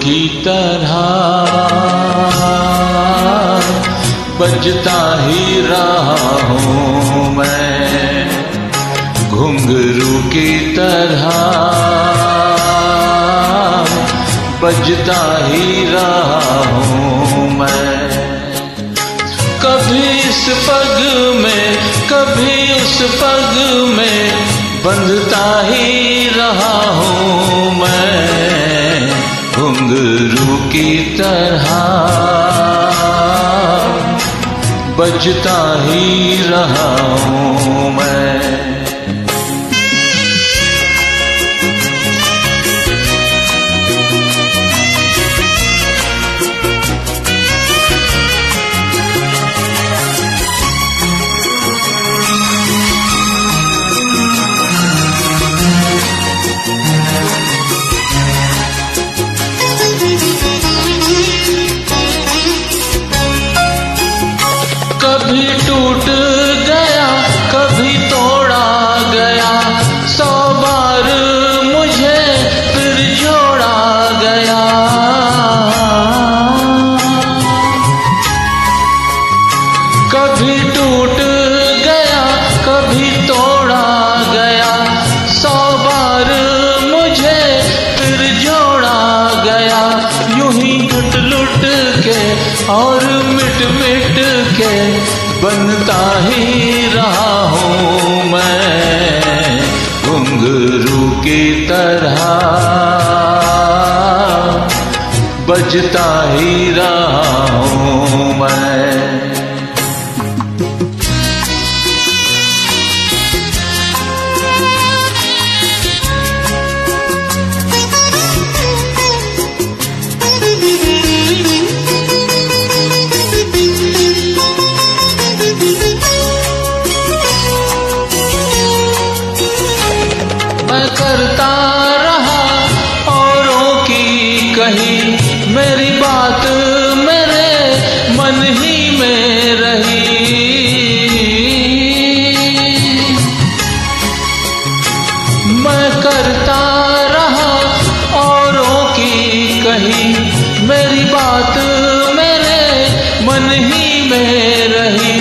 की तरह बजता ही रहा हूँ मैं, घुंघरू की तरह बजता ही रहा हूँ मैं। कभी इस पग में कभी उस पग में बंधता ही रहा हूँ मैं, घुंघरू की तरह बजता ही रहा हूँ मैं। कभी टूट गया कभी तोड़ा गया, 100 बार मुझे फिर जोड़ा गया। कभी टूट गया कभी तोड़ा गया, 100 बार मुझे फिर जोड़ा गया। यूं ही घुट लुट के और मिट मिट के बनता ही रहा हूँ मैं, घुंघरू की तरह बजता ही रहा हूँ मैं। मैं करता रहा औरों की कही, मेरी बात मेरे मन ही में रही। मैं करता रहा औरों की कही, मेरी बात मेरे मन ही में रही।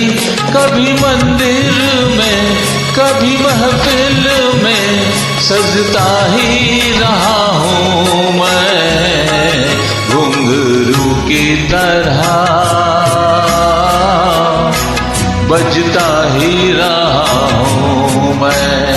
कभी मंदिर में कभी महफिल में सजता ही रहा हूँ मैं, घुंघरू की तरह बजता ही रहा हूँ मैं।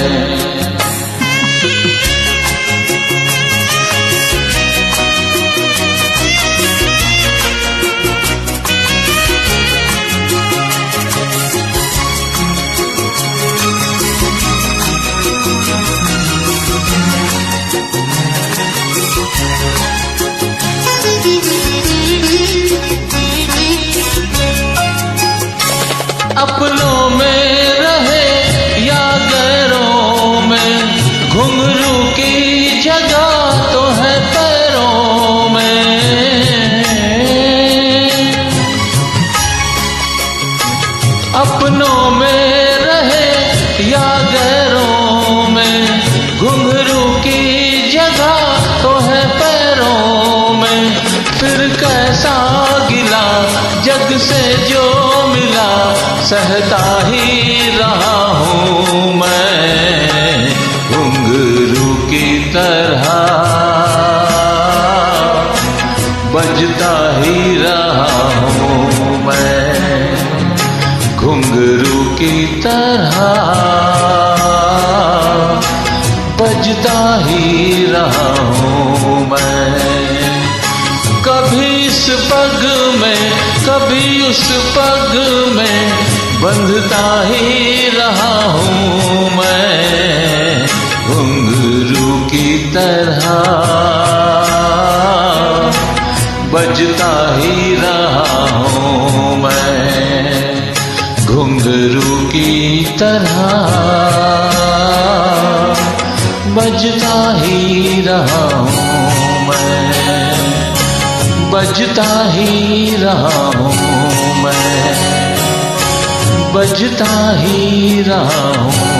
अपनों में रहे या गैरों में, घुंघरू की जगह तो है पैरों में। अपनों में रहे या गैरों में, घुंघरू की जगह तो है पैरों में। फिर कैसा गिला जग से जो मिला, सहता ही रहा हूँ मैं, घुंघरू की तरह बजता ही रहा हूँ मैं, घुंघरू की तरह बजता ही रहा हूँ मैं। कभी इस पग में कभी उस पग में बंधता ही रहा हूँ मैं, घुंघरू की तरह बजता ही रहा हूँ मैं, घुंघरू की तरह बजता ही रहा हूँ मैं, बजता ही रहा हूँ मैं, बजता ही रहा हूँ।